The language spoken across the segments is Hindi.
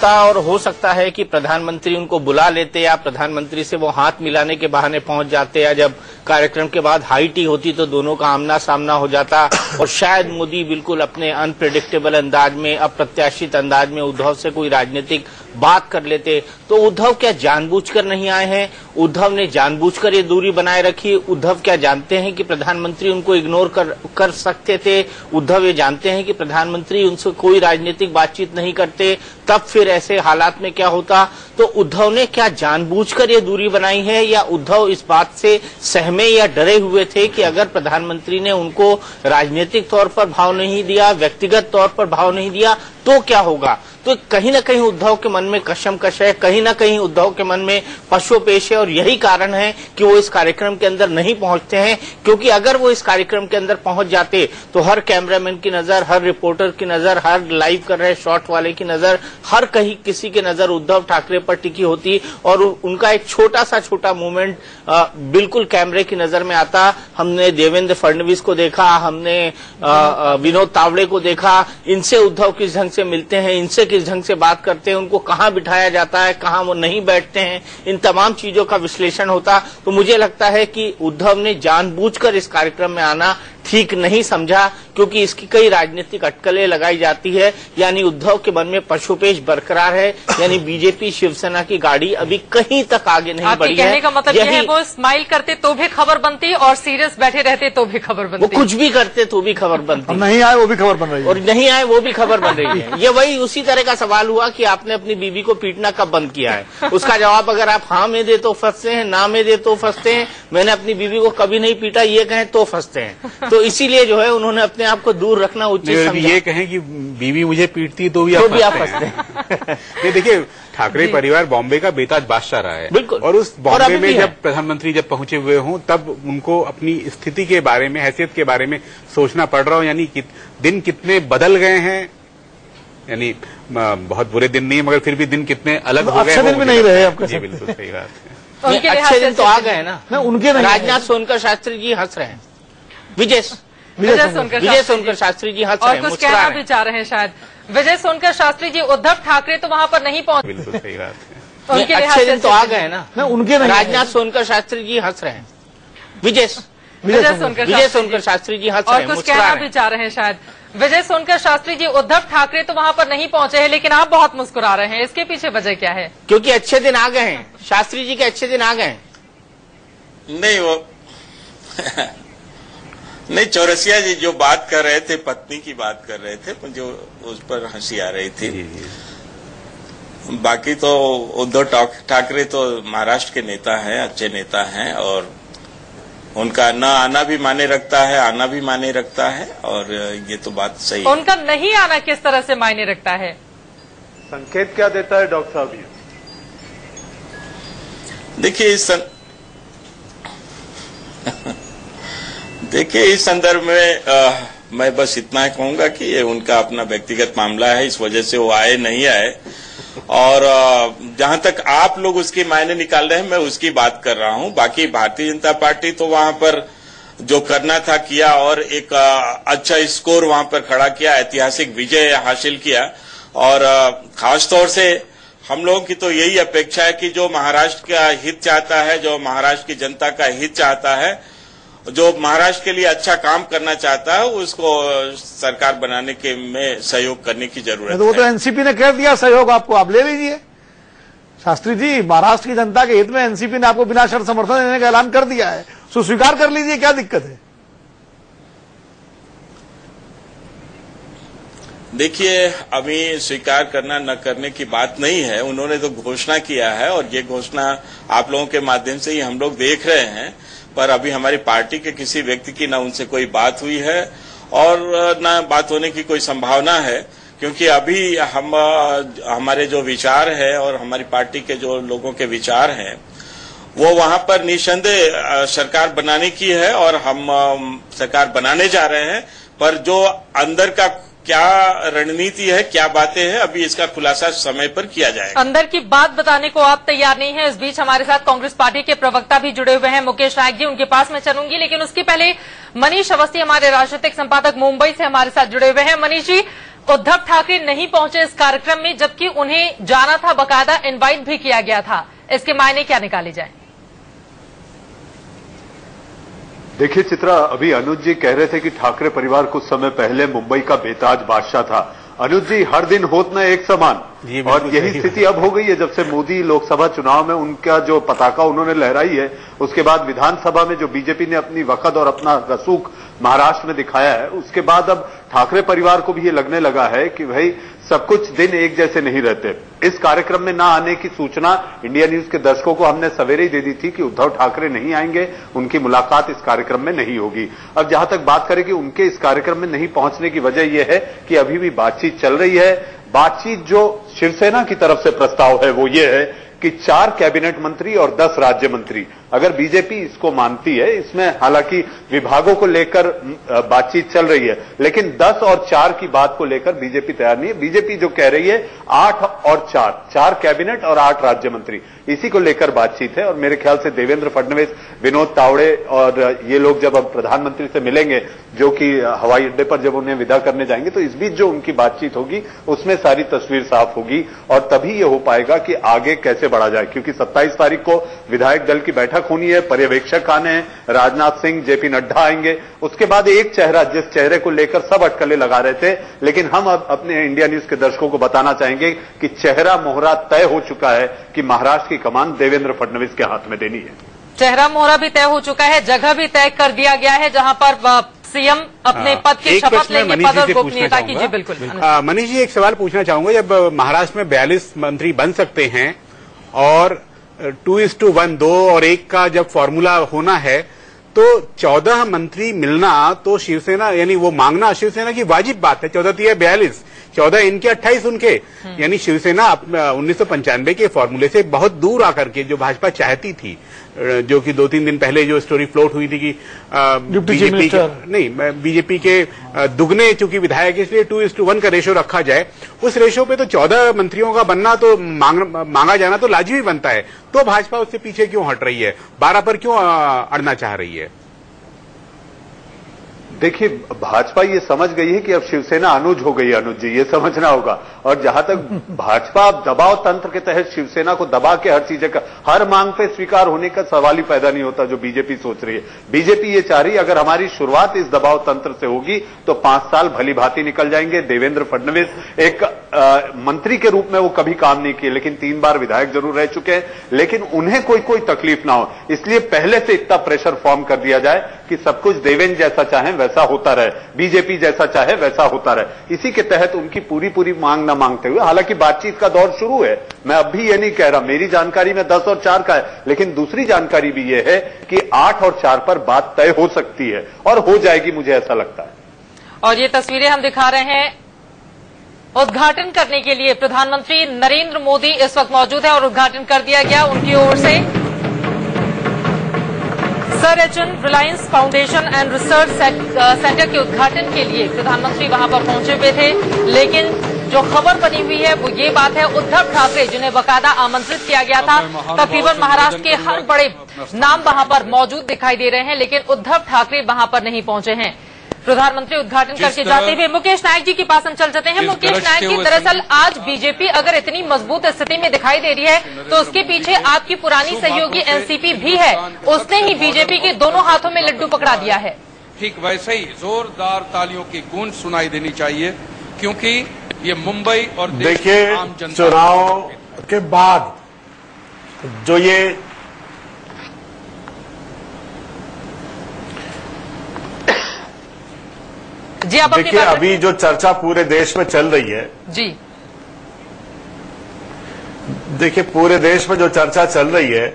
और हो सकता है कि प्रधानमंत्री उनको बुला लेते या प्रधानमंत्री से वो हाथ मिलाने के बहाने पहुंच जाते, या जब कार्यक्रम के बाद हाई टी होती तो दोनों का आमना सामना हो जाता और शायद मोदी बिल्कुल अपने अनप्रेडिक्टेबल अंदाज में, अप्रत्याशित अंदाज में उद्धव से कोई राजनीतिक बात कर लेते। तो उद्धव क्या जानबूझकर नहीं आए हैं? उद्धव ने जानबूझकर ये दूरी बनाए रखी? उद्धव क्या जानते हैं कि प्रधानमंत्री उनको इग्नोर कर सकते थे? उद्धव ये जानते हैं कि प्रधानमंत्री उनसे कोई राजनीतिक बातचीत नहीं करते, तब फिर ऐसे हालात में क्या होता? तो उद्धव ने क्या जानबूझकर ये दूरी बनाई है, या उद्धव इस बात से सहमे या डरे हुए थे कि अगर प्रधानमंत्री ने उनको राजनीतिक तौर पर भाव नहीं दिया, व्यक्तिगत तौर पर भाव नहीं दिया तो क्या होगा? तो कहीं न कहीं उद्धव के मन में कशमकश है, कहीं न कहीं उद्धव के मन में पशुपेश है, और यही कारण है कि वो इस कार्यक्रम के अंदर नहीं पहुंचते हैं। क्योंकि अगर वो इस कार्यक्रम के अंदर पहुंच जाते तो हर कैमरामैन की नजर, हर रिपोर्टर की नजर, हर लाइव कर रहे शॉट वाले की नजर, हर कहीं किसी की नजर उद्धव ठाकरे पर टिकी होती और उनका एक छोटा मूवमेंट बिल्कुल कैमरे की नजर में आता। हमने देवेंद्र फडणवीस को देखा, हमने विनोद तावड़े को देखा, इनसे उद्धव किस ढंग से मिलते हैं, इनसे किस ढंग से बात करते हैं, उनको कहां बिठाया जाता है, कहां वो नहीं बैठते हैं, इन तमाम चीजों का विश्लेषण होता। तो मुझे लगता है कि उद्धव ने जानबूझकर इस कार्यक्रम में आना ठीक नहीं समझा, क्योंकि इसकी कई राजनीतिक अटकलें लगाई जाती है। यानी उद्धव के मन में पशुपेश बरकरार है, यानी बीजेपी शिवसेना की गाड़ी अभी कहीं तक आगे नहीं बढ़ी है। कहने का मतलब यह है वो स्माइल करते तो भी खबर बनती और सीरियस बैठे रहते तो भी खबर बनती, वो कुछ भी करते तो भी खबर बनती, नहीं आए वो भी खबर बन रही है, और नहीं आए वो भी खबर बन रही है। ये वही उसी तरह का सवाल हुआ कि आपने अपनी बीवी को पीटना कब बंद किया है? उसका जवाब अगर आप हाँ में दे तो फंसते हैं, ना में दे तो फंसते हैं, मैंने अपनी बीवी को कभी नहीं पीटा ये कहें तो फंसते हैं। तो इसीलिए जो है उन्होंने अपने आप को दूर रखना उचित समझा। ये कहें कि बीवी मुझे पीटती तो भी आप फंसते हैं। ये देखिए, ठाकरे परिवार बॉम्बे का बेताज बादशाह रहा है, बिल्कुल, और उस बॉम्बे में जब प्रधानमंत्री जब पहुंचे हुए हों तब उनको अपनी स्थिति के बारे में, हैसियत के बारे में सोचना पड़ रहा हो। यानी दिन कितने बदल गए हैं, यानी बहुत बुरे दिन नहीं मगर फिर भी दिन कितने अलग हो गए। अच्छे दिन भी नहीं रहे आपका। जी बिल्कुल सही बात है। अच्छे दिन तो आ गए ना, उनके नहीं। राजनाथ सोनकर शास्त्री जी हंस रहे हैं, विजय सोनकर शास्त्री जी हंस रहे हैं, और कुछ कहना भी चाह रहे हैं शायद। विजय सोनकर शास्त्री जी, उद्धव ठाकरे तो वहां पर नहीं पहुंचे। बिल्कुल सही बात है। अच्छे दिन तो आ गए ना, उनके नहीं। राजनाथ सोनकर शास्त्री जी हंस रहे हैं, विजय सोनकर शास्त्री जी हंस रहे हैं, और कुछ कहना भी चाह रहे हैं शायद। विजय सोनकर शास्त्री जी, उद्धव ठाकरे तो वहां पर नहीं पहुंचे हैं लेकिन आप बहुत मुस्कुरा रहे हैं, इसके पीछे वजह क्या है? क्योंकि अच्छे दिन आ गए हैं, शास्त्री जी के अच्छे दिन आ गए हैं। नहीं वो नहीं, चौरसिया जी जो बात कर रहे थे, पत्नी की बात कर रहे थे, मुझे उस पर हंसी आ रही थी। बाकी तो उद्धव ठाकरे तो महाराष्ट्र के नेता हैं, अच्छे नेता हैं, और उनका न आना भी मायने रखता है, आना भी मायने रखता है, और ये तो बात सही है। उनका नहीं आना किस तरह से मायने रखता है? संकेत क्या देता है डॉक्टर साहब ये? देखिए इस संदर्भ में मैं बस इतना कहूंगा कि ये उनका अपना व्यक्तिगत मामला है, इस वजह से वो आए नहीं आए, और जहां तक आप लोग उसकी मायने निकाल रहे हैं मैं उसकी बात कर रहा हूं। बाकी भारतीय जनता पार्टी तो वहां पर जो करना था किया, और एक अच्छा स्कोर वहां पर खड़ा किया, ऐतिहासिक विजय हासिल किया, और खास तौर से हम लोगों की तो यही अपेक्षा है कि जो महाराष्ट्र का हित चाहता है, जो महाराष्ट्र की जनता का हित चाहता है, जो महाराष्ट्र के लिए अच्छा काम करना चाहता है, उसको सरकार बनाने के में सहयोग करने की जरूरत है। वो तो एनसीपी ने कर दिया सहयोग आपको, आप ले लीजिए। शास्त्री जी, महाराष्ट्र की जनता के हित में एनसीपी ने आपको बिना शर्त समर्थन देने का ऐलान कर दिया है, तो स्वीकार कर लीजिए, क्या दिक्कत है? देखिए, अभी स्वीकार करना न करने की बात नहीं है, उन्होंने तो घोषणा किया है, और ये घोषणा आप लोगों के माध्यम से ही हम लोग देख रहे हैं। पर अभी हमारी पार्टी के किसी व्यक्ति की ना उनसे कोई बात हुई है और ना बात होने की कोई संभावना है, क्योंकि अभी हमारे जो विचार है और हमारी पार्टी के जो लोगों के विचार हैं वो वहां पर निसंदेह सरकार बनाने की है, और हम सरकार बनाने जा रहे हैं। पर जो अंदर का क्या रणनीति है, क्या बातें हैं, अभी इसका खुलासा समय पर किया जाएगा। अंदर की बात बताने को आप तैयार नहीं है। इस बीच हमारे साथ कांग्रेस पार्टी के प्रवक्ता भी जुड़े हुए हैं, मुकेश नायक जी, उनके पास मैं चलूंगी, लेकिन उसके पहले मनीष अवस्थी हमारे राजनीतिक संपादक मुंबई से हमारे साथ जुड़े हुए हैं। मनीष जी, उद्धव ठाकरे नहीं पहुंचे इस कार्यक्रम में, जबकि उन्हें जाना था, बकायदा इनवाइट भी किया गया था। इसके मायने क्या निकाले जाए? देखिए चित्रा, अभी अनुज जी कह रहे थे कि ठाकरे परिवार कुछ समय पहले मुंबई का बेताज बादशाह था। अनुज जी, हर दिन होत न एक समान, और यही स्थिति अब हो गई है। जब से मोदी लोकसभा चुनाव में उनका जो पताका उन्होंने लहराई है, उसके बाद विधानसभा में जो बीजेपी ने अपनी वक़्त और अपना रसूख महाराष्ट्र में दिखाया है, उसके बाद अब ठाकरे परिवार को भी ये लगने लगा है कि भाई सब कुछ दिन एक जैसे नहीं रहते। इस कार्यक्रम में ना आने की सूचना इंडिया न्यूज के दर्शकों को हमने सवेरे ही दे दी थी कि उद्धव ठाकरे नहीं आएंगे, उनकी मुलाकात इस कार्यक्रम में नहीं होगी। अब जहां तक बात करें कि उनके इस कार्यक्रम में नहीं पहुंचने की वजह यह है कि अभी भी बातचीत चल रही है। बातचीत जो शिवसेना की तरफ से प्रस्ताव है वो ये है कि 4 कैबिनेट मंत्री और 10 राज्य मंत्री, अगर बीजेपी इसको मानती है, इसमें हालांकि विभागों को लेकर बातचीत चल रही है, लेकिन 10 और 4 की बात को लेकर बीजेपी तैयार नहीं है। बीजेपी जो कह रही है 8 और 4 कैबिनेट और 8 राज्य मंत्री, इसी को लेकर बातचीत है। और मेरे ख्याल से देवेंद्र फडणवीस, विनोद तावड़े और ये लोग जब अब प्रधानमंत्री से मिलेंगे, जो कि हवाई अड्डे पर जब उन्हें विदा करने जाएंगे, तो इस बीच जो उनकी बातचीत होगी उसमें सारी तस्वीर साफ होगी और तभी ये हो पाएगा कि आगे कैसे बढ़ा जाए। क्योंकि 27 तारीख को विधायक दल की बैठक होनी है, पर्यवेक्षक आने हैं, राजनाथ सिंह, जेपी नड्डा आएंगे। उसके बाद एक चेहरा, जिस चेहरे को लेकर सब अटकलें लगा रहे थे, लेकिन हम अब अपने इंडिया न्यूज के दर्शकों को बताना चाहेंगे कि चेहरा मोहरा तय हो चुका है कि महाराष्ट्र की कमान देवेंद्र फडणवीस के हाथ में देनी है। चेहरा मोहरा भी तय हो चुका है, जगह भी तय कर दिया गया है, जहां पर सीएम अपने पद की शपथ लेंगे, पद और गोपनीयता की। जी बिल्कुल। मनीष जी, एक सवाल पूछना चाहूंगा। जब महाराष्ट्र में 42 मंत्री बन सकते हैं और 2:1, 2 और 1 का जब फॉर्मूला होना है, तो 14 मंत्री मिलना तो शिवसेना, यानी वो मांगना शिवसेना की वाजिब बात है। 14 3 42, 14 इनके, 28 उनके, यानी शिवसेना 1995 के फॉर्मूले से बहुत दूर आकर के जो भाजपा चाहती थी, जो कि 2-3 दिन पहले जो स्टोरी फ्लोट हुई थी कि बीजेपी के दुगने चूंकि विधायक, इसलिए 2:1 का रेशो रखा जाए। उस रेशो पे तो 14 मंत्रियों का बनना तो मांगा जाना तो लाजमी बनता है। तो भाजपा उससे पीछे क्यों हट रही है, 12 पर क्यों अड़ना चाह रही है? देखिए, भाजपा ये समझ गई है कि अब शिवसेना अनुज हो गई है। अनुज जी, ये समझना होगा। और जहां तक भाजपा दबाव तंत्र के तहत शिवसेना को दबा के हर चीजें का, हर मांग पे स्वीकार होने का सवाल ही पैदा नहीं होता, जो बीजेपी सोच रही है। बीजेपी ये चाह रही है अगर हमारी शुरुआत इस दबाव तंत्र से होगी तो 5 साल भली भांति निकल जाएंगे। देवेंद्र फडणवीस एक मंत्री के रूप में वो कभी काम नहीं किए, लेकिन 3 बार विधायक जरूर रह चुके हैं, लेकिन उन्हें कोई तकलीफ ना हो, इसलिए पहले से इतना प्रेशर फॉर्म कर दिया जाए कि सब कुछ देवेंद्र जैसा चाहे वैसा होता रहे, बीजेपी जैसा चाहे वैसा होता रहे। इसी के तहत उनकी पूरी मांग न मांगते हुए, हालांकि बातचीत का दौर शुरू है, मैं अब भी ये नहीं कह रहा, मेरी जानकारी में 10 और 4 का है, लेकिन दूसरी जानकारी भी ये है कि 8 और 4 पर बात तय हो सकती है और हो जाएगी, मुझे ऐसा लगता है। और ये तस्वीरें हम दिखा रहे हैं, उद्घाटन करने के लिए प्रधानमंत्री नरेंद्र मोदी इस वक्त मौजूद है और उद्घाटन कर दिया गया उनकी ओर से। Sir H.N.. Reliance foundation and research centre के उद्घाटन के लिए प्रधानमंत्री वहां पर पहुंचे हुए थे, लेकिन जो खबर बनी हुई है वो ये बात है, उद्धव ठाकरे जिन्हें बकायदा आमंत्रित किया गया था, तकरीबन महाराष्ट्र के हर बड़े नाम वहां पर मौजूद दिखाई दे रहे हैं, लेकिन उद्धव ठाकरे वहां पर नहीं पहुंचे हैं। प्रधानमंत्री उद्घाटन करके जाते हुए मुकेश नायक जी के पास हम चल जाते हैं। मुकेश नायक जी, दरअसल आज बीजेपी अगर इतनी मजबूत स्थिति में दिखाई दे रही है तो उसके पीछे आपकी पुरानी सहयोगी एनसीपी भी है, उसने ही बीजेपी के दोनों हाथों में लड्डू पकड़ा दिया है। ठीक वैसे ही जोरदार तालियों की गूंज सुनाई देनी चाहिए, क्योंकि ये मुंबई और देखिए, चुनाव के बाद जो ये जी, आप देखिए, अभी जो चर्चा पूरे देश में चल रही है जी, देखिए पूरे देश में जो चर्चा चल रही है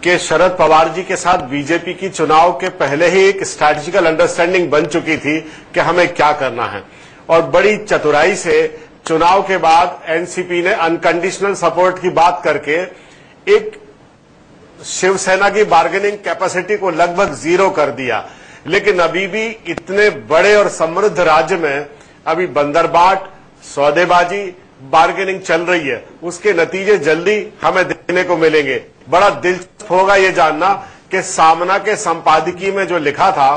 कि शरद पवार जी के साथ बीजेपी की चुनाव के पहले ही एक स्ट्रैटेजिकल अंडरस्टैंडिंग बन चुकी थी कि हमें क्या करना है, और बड़ी चतुराई से चुनाव के बाद एनसीपी ने अनकंडीशनल सपोर्ट की बात करके एक शिवसेना की बार्गेनिंग कैपेसिटी को लगभग 0 कर दिया। लेकिन अभी भी इतने बड़े और समृद्ध राज्य में अभी बंदरबाट, सौदेबाजी, बार्गेनिंग चल रही है, उसके नतीजे जल्दी हमें देखने को मिलेंगे। बड़ा दिलचस्प होगा ये जानना कि सामना के संपादकीय में जो लिखा था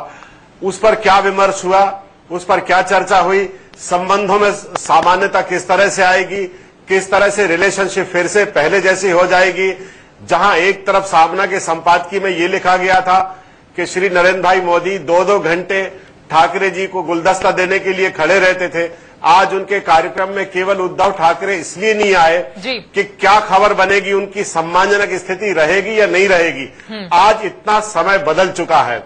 उस पर क्या विमर्श हुआ, उस पर क्या चर्चा हुई, संबंधों में सामान्यता किस तरह से आएगी, किस तरह से रिलेशनशिप फिर से पहले जैसी हो जाएगी। जहां एक तरफ सामना के संपादकीय में ये लिखा गया था कि श्री नरेंद्र भाई मोदी 2-2 घंटे ठाकरे जी को गुलदस्ता देने के लिए खड़े रहते थे, आज उनके कार्यक्रम में केवल उद्धव ठाकरे इसलिए नहीं आए कि क्या खबर बनेगी, उनकी सम्मानजनक स्थिति रहेगी या नहीं रहेगी। आज इतना समय बदल चुका है।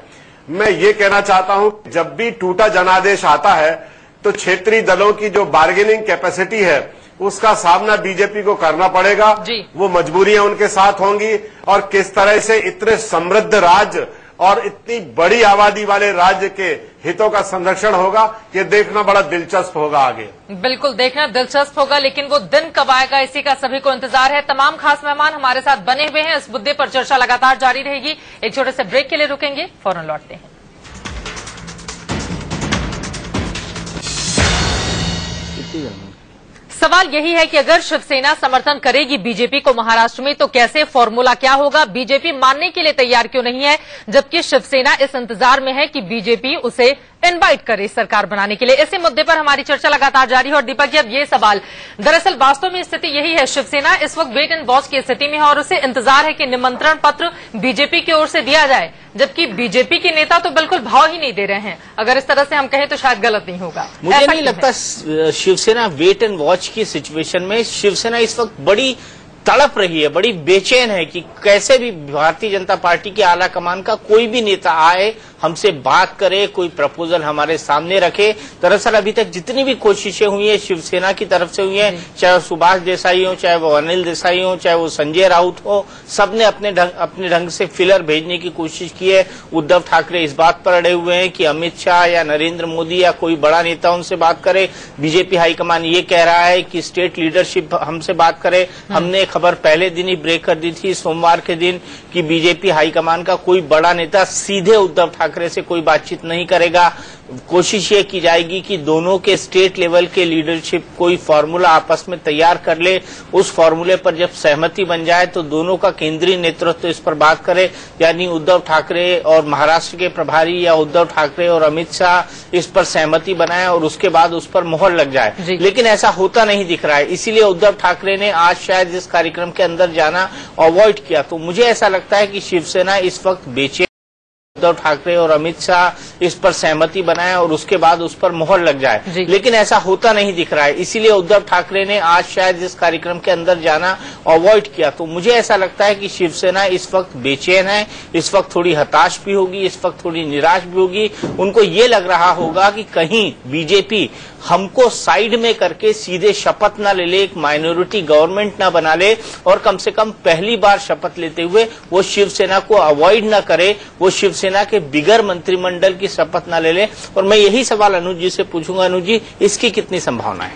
मैं ये कहना चाहता हूं, जब भी टूटा जनादेश आता है तो क्षेत्रीय दलों की जो बार्गेनिंग कैपेसिटी है उसका सामना बीजेपी को करना पड़ेगा। वो मजबूरियां उनके साथ होंगी और किस तरह से इतने समृद्ध राज्य और इतनी बड़ी आबादी वाले राज्य के हितों का संरक्षण होगा, ये देखना बड़ा दिलचस्प होगा आगे। बिल्कुल देखना दिलचस्प होगा, लेकिन वो दिन कब आएगा इसी का सभी को इंतजार है। तमाम खास मेहमान हमारे साथ बने हुए हैं, इस मुद्दे पर चर्चा लगातार जारी रहेगी। एक छोटे से ब्रेक के लिए रुकेंगे, फौरन लौटते हैं। सवाल यही है कि अगर शिवसेना समर्थन करेगी बीजेपी को महाराष्ट्र में, तो कैसे, फॉर्मूला क्या होगा? बीजेपी मानने के लिए तैयार क्यों नहीं है, जबकि शिवसेना इस इंतजार में है कि बीजेपी उसे इनवाइट करे सरकार बनाने के लिए। इसी मुद्दे पर हमारी चर्चा लगातार जारी है। और दीपक जी, अब ये सवाल, दरअसल वास्तव में स्थिति यही है, शिवसेना इस वक्त वेट एंड वॉच की स्थिति में है और उसे इंतजार है कि निमंत्रण पत्र बीजेपी की ओर से दिया जाए, जबकि बीजेपी के नेता तो बिल्कुल भाव ही नहीं दे रहे हैं। अगर इस तरह से हम कहें तो शायद गलत नहीं होगा। मुझे नहीं लगता शिवसेना वेट एंड वॉच की सिचुएशन में, शिवसेना इस वक्त बड़ी तड़प रही है, बड़ी बेचैन है कि कैसे भी भारतीय जनता पार्टी के आला कमान का कोई भी नेता आए, हमसे बात करे, कोई प्रपोजल हमारे सामने रखे। दरअसल अभी तक जितनी भी कोशिशें हुई है शिवसेना की तरफ से हुई है, चाहे वो सुभाष देसाई हो, चाहे वो अनिल देसाई हो, चाहे वो संजय राउत हो, सबने अपने ढंग से फिलर भेजने की कोशिश की है। उद्धव ठाकरे इस बात पर अड़े हुए हैं कि अमित शाह या नरेंद्र मोदी या कोई बड़ा नेता उनसे बात करे। बीजेपी हाईकमान ये कह रहा है कि स्टेट लीडरशिप हमसे बात करे। हमने खबर पहले दिन ही ब्रेक कर दी थी, सोमवार के दिन, कि बीजेपी हाईकमान का कोई बड़ा नेता सीधे उद्धव ठाकरे से कोई बातचीत नहीं करेगा। कोशिश ये की जाएगी कि दोनों के स्टेट लेवल के लीडरशिप कोई फॉर्मूला आपस में तैयार कर ले। उस फॉर्मूले पर जब सहमति बन जाए तो दोनों का केंद्रीय नेतृत्व इस पर बात करे, यानी उद्धव ठाकरे और महाराष्ट्र के प्रभारी या उद्धव ठाकरे और अमित शाह इस पर सहमति बनाए और उसके बाद उस पर मोहर लग जाए। लेकिन ऐसा होता नहीं दिख रहा है, इसीलिए उद्धव ठाकरे ने आज शायद इस कार्यक्रम के अंदर जाना अवॉइड किया। तो मुझे ऐसा लगता है कि शिवसेना इस वक्त बेचैन, उद्धव ठाकरे और अमित शाह इस पर सहमति बनाए और उसके बाद उस पर मोहर लग जाए। लेकिन ऐसा होता नहीं दिख रहा है, इसीलिए उद्धव ठाकरे ने आज शायद इस कार्यक्रम के अंदर जाना अवॉइड किया। तो मुझे ऐसा लगता है कि शिवसेना इस वक्त बेचैन है, इस वक्त थोड़ी हताश भी होगी, इस वक्त थोड़ी निराश भी होगी। उनको ये लग रहा होगा कि कहीं बीजेपी हमको साइड में करके सीधे शपथ न ले ले, एक माइनॉरिटी गवर्नमेंट न बना ले और कम से कम पहली बार शपथ लेते हुए वो शिवसेना को अवॉइड न करे, वो शिवसेना के बिगर मंत्रिमंडल की शपथ न ले ले। और मैं यही सवाल अनुज जी से पूछूंगा, अनुज जी, इसकी कितनी संभावना है?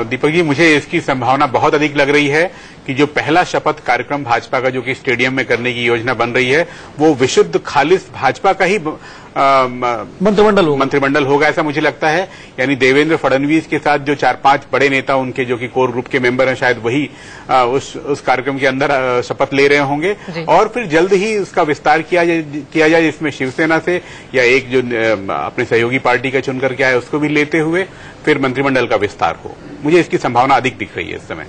दीपक जी, मुझे इसकी संभावना बहुत अधिक लग रही है कि जो पहला शपथ कार्यक्रम भाजपा का जो कि स्टेडियम में करने की योजना बन रही है, वो विशुद्ध खालिस भाजपा का ही मंत्रिमंडल होगा, ऐसा मुझे लगता है। यानी देवेंद्र फडणवीस के साथ जो 4-5 बड़े नेता उनके जो कि कोर ग्रुप के मेंबर हैं, शायद वही उस कार्यक्रम के अंदर शपथ ले रहे होंगे और फिर जल्द ही उसका विस्तार किया जाए, जिसमें शिवसेना से या एक जो अपने सहयोगी पार्टी का चुन करके आए उसको भी लेते हुए फिर मंत्रिमंडल का विस्तार हो। मुझे इसकी संभावना अधिक दिख रही है इस समय।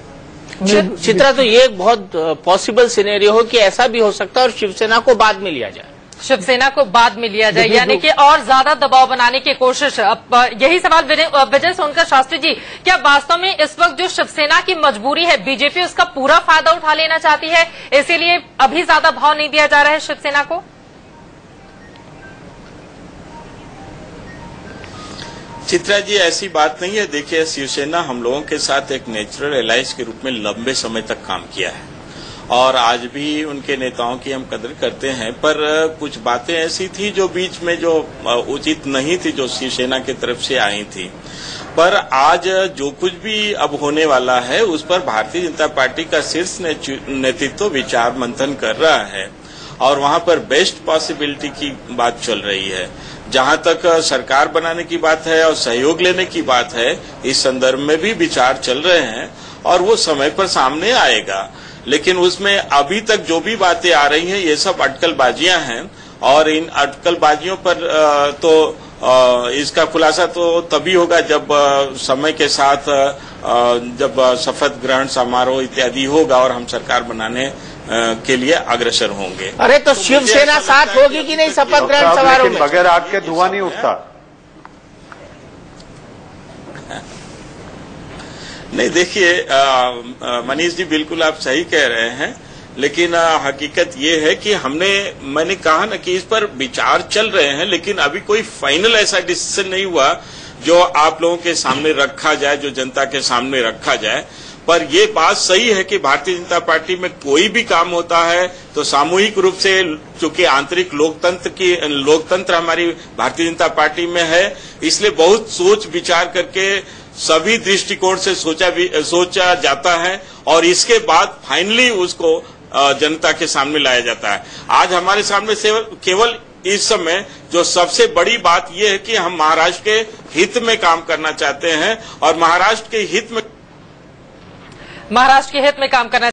चित्रा, तो ये एक बहुत पॉसिबल सिनेरियो हो कि ऐसा भी हो सकता है और शिवसेना को बाद में लिया जाए, शिवसेना को बाद में लिया जाए, यानी कि और ज्यादा दबाव बनाने की कोशिश। अब यही सवाल विजय सोनकर शास्त्री जी, क्या वास्तव में इस वक्त जो शिवसेना की मजबूरी है, बीजेपी उसका पूरा फायदा उठा लेना चाहती है, इसीलिए अभी ज्यादा भाव नहीं दिया जा रहा है शिवसेना को? चित्रा जी, ऐसी बात नहीं है। देखिए, शिवसेना हम लोगों के साथ एक नेचुरल एलाइज के रूप में लंबे समय तक काम किया है और आज भी उनके नेताओं की हम कदर करते हैं, पर कुछ बातें ऐसी थी जो बीच में जो उचित नहीं थी, जो शिवसेना की तरफ से आई थी। पर आज जो कुछ भी अब होने वाला है उस पर भारतीय जनता पार्टी का शीर्ष नेतृत्व विचार मंथन कर रहा है और वहां पर बेस्ट पॉसिबिलिटी की बात चल रही है। जहां तक सरकार बनाने की बात है और सहयोग लेने की बात है, इस संदर्भ में भी विचार चल रहे हैं और वो समय पर सामने आएगा। लेकिन उसमें अभी तक जो भी बातें आ रही हैं ये सब अटकलबाजियां हैं और इन अटकलबाजियों पर तो इसका खुलासा तो तभी होगा जब समय के साथ जब शपथ ग्रहण समारोह इत्यादि होगा और हम सरकार बनाने के लिए अग्रसर होंगे। अरे तो शिवसेना साथ होगी कि नहीं शपथ ग्रहण समारोह में? बगैर आग के धुआं नहीं उठता। नहीं, देखिए मनीष जी, बिल्कुल आप सही कह रहे हैं, लेकिन हकीकत ये है कि मैंने कहा ना कि इस पर विचार चल रहे हैं, लेकिन अभी कोई फाइनल ऐसा डिसीजन नहीं हुआ जो आप लोगों के सामने रखा जाए, जो जनता के सामने रखा जाए। पर ये बात सही है कि भारतीय जनता पार्टी में कोई भी काम होता है तो सामूहिक रूप से, चूंकि आंतरिक लोकतंत्र हमारी भारतीय जनता पार्टी में है, इसलिए बहुत सोच विचार करके सभी दृष्टिकोण से सोचा जाता है और इसके बाद फाइनली उसको जनता के सामने लाया जाता है। आज हमारे सामने से केवल इस समय जो सबसे बड़ी बात यह है कि हम महाराष्ट्र के हित में काम करना चाहते हैं और महाराष्ट्र के हित में काम करना